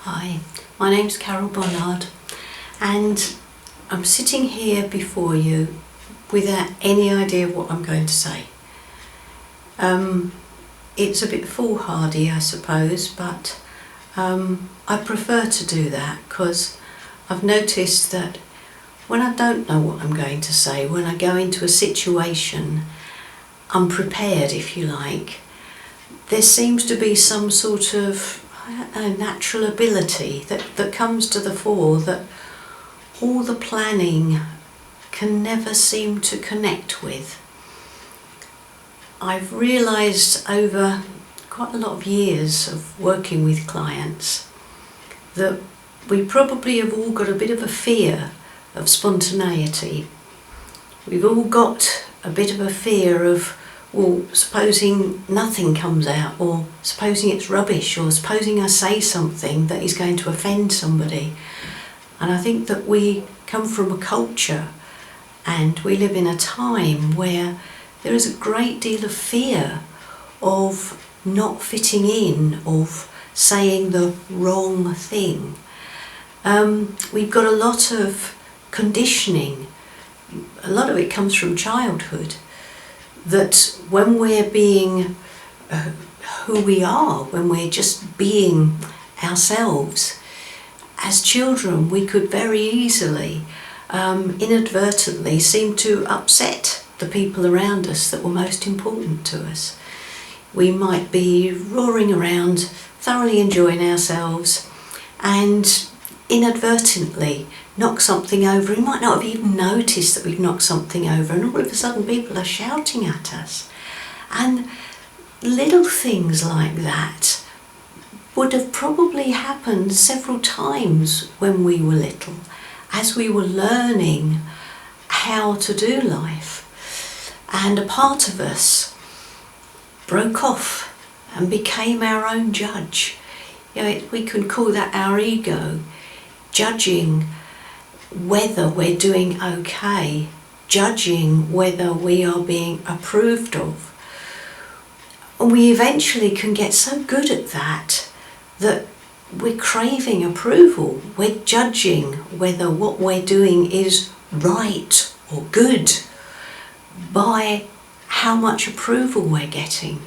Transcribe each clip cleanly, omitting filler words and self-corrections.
Hi, my name's Carol Bonard and I'm sitting here before you without any idea what I'm going to say. It's a bit foolhardy, I suppose, but I prefer to do that because I've noticed that when I don't know what I'm going to say, when I go into a situation unprepared, if you like, there seems to be some sort of natural ability that comes to the fore that all the planning can never seem to connect with. I've realised over quite a lot of years of working with clients that we probably have all got a bit of a fear of spontaneity. We've all got a bit of a fear of, well, supposing nothing comes out, or supposing it's rubbish, or supposing I say something that is going to offend somebody. And I think that we come from a culture and we live in a time where there is a great deal of fear of not fitting in, of saying the wrong thing. We've got a lot of conditioning. A lot of it comes from childhood, that when we're being who we are, when we're just being ourselves, as children we could very easily inadvertently seem to upset the people around us that were most important to us. We might be roaring around, thoroughly enjoying ourselves, and inadvertently knock something over. We might not have even noticed that we've knocked something over, and all of a sudden people are shouting at us. And little things like that would have probably happened several times when we were little, as we were learning how to do life. And a part of us broke off and became our own judge. We can call that our ego, judging whether we're doing okay, judging whether we are being approved of. And we eventually can get so good at that we're craving approval. We're judging whether what we're doing is right or good by how much approval we're getting,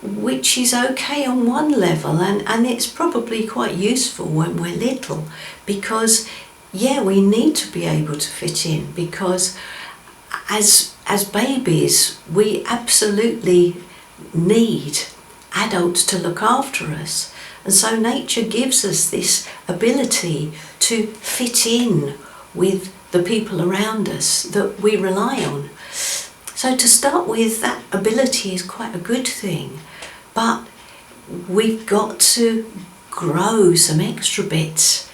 which is okay on one level, and it's probably quite useful when we're little, because we need to be able to fit in, because as babies we absolutely need adults to look after us, and so nature gives us this ability to fit in with the people around us that we rely on. So to start with, that ability is quite a good thing, but we've got to grow some extra bits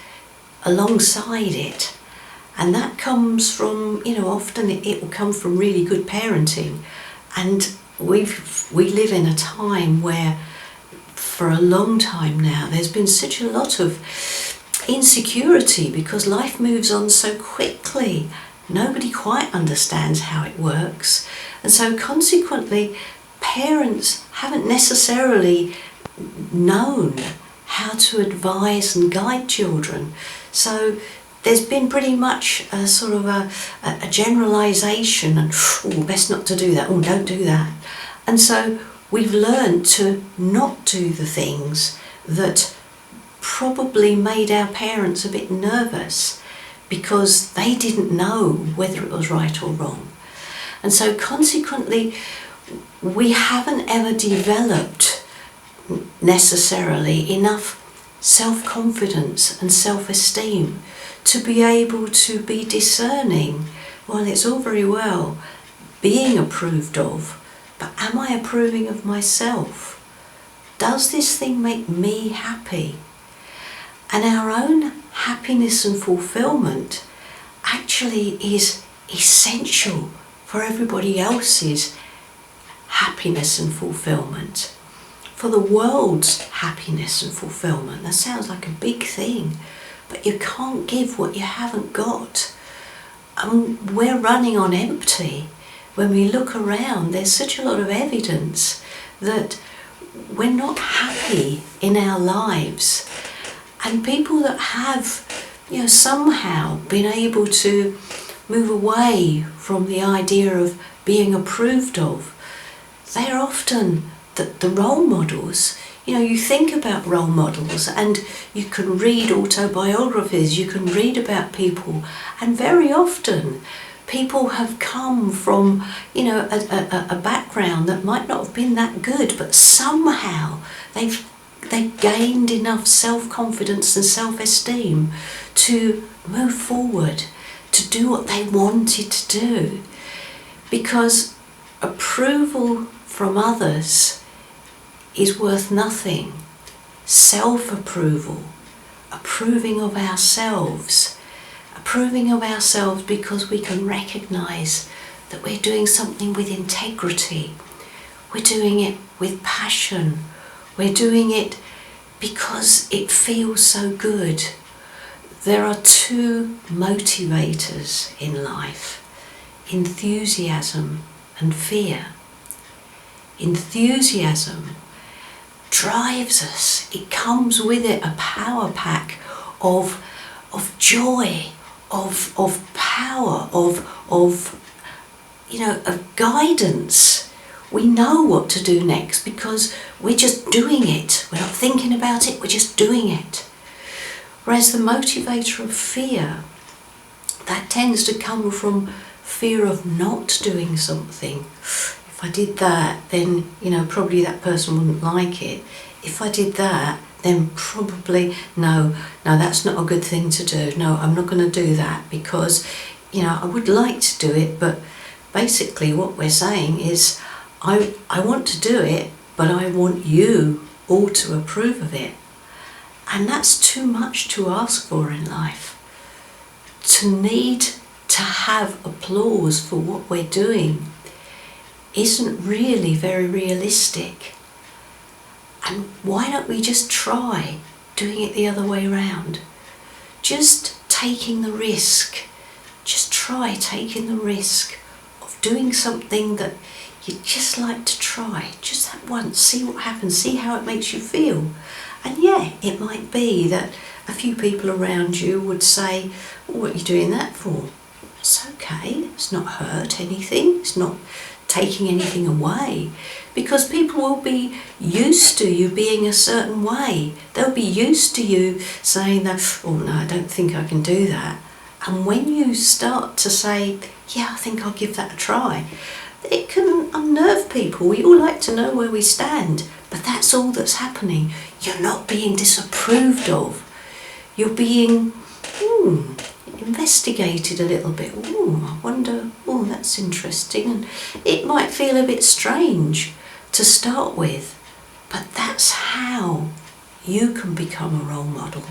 alongside it, and that comes from, often it will come from really good parenting. And we live in a time where for a long time now there's been such a lot of insecurity because life moves on so quickly. Nobody quite understands how it works, and so consequently parents haven't necessarily known how to advise and guide children. So there's been pretty much a sort of a generalisation, and best not to do that, don't do that. And so we've learned to not do the things that probably made our parents a bit nervous because they didn't know whether it was right or wrong. And so consequently we haven't ever developed necessarily enough self-confidence and self-esteem to be able to be discerning. Well, it's all very well being approved of, but am I approving of myself? Does this thing make me happy? And our own happiness and fulfillment actually is essential for everybody else's happiness and fulfillment, for the world's happiness and fulfillment. That sounds like a big thing, but you can't give what you haven't got. We're running on empty. When we look around, there's such a lot of evidence that we're not happy in our lives. And people that have, somehow been able to move away from the idea of being approved of, they're often the role models. You think about role models and you can read autobiographies, you can read about people, and very often people have come from, a background that might not have been that good, but somehow they gained enough self-confidence and self-esteem to move forward, to do what they wanted to do. Because approval from others is worth nothing. Self-approval, approving of ourselves because we can recognise that we're doing something with integrity, we're doing it with passion, we're doing it because it feels so good. There are two motivators in life: enthusiasm and fear. Enthusiasm drives us. It comes with it a power pack of joy, of power, of guidance. We know what to do next because we're just doing it. We're not thinking about it, we're just doing it. Whereas the motivator of fear, that tends to come from fear of not doing something. If I did that, then, probably that person wouldn't like it. If I did that, then probably, no, that's not a good thing to do. No, I'm not going to do that because, I would like to do it, but basically what we're saying is, I want to do it, but I want you all to approve of it. And that's too much to ask for in life. To need to have applause for what we're doing isn't really very realistic. And why don't we just try doing it the other way around? Just taking the risk. Just try taking the risk of doing something that you'd just like to try. Just that once, see what happens, see how it makes you feel. And yeah, it might be that a few people around you would say, what are you doing that for? It's okay, it's not hurt anything, it's not taking anything away, because people will be used to you being a certain way. They'll be used to you saying that, oh no, I don't think I can do that. And when you start to say, yeah, I think I'll give that a try, it can unnerve people. We all like to know where we stand, but that's all that's happening. You're not being disapproved of. You're being investigated a little bit. I wonder, that's interesting. And it might feel a bit strange to start with, but that's how you can become a role model.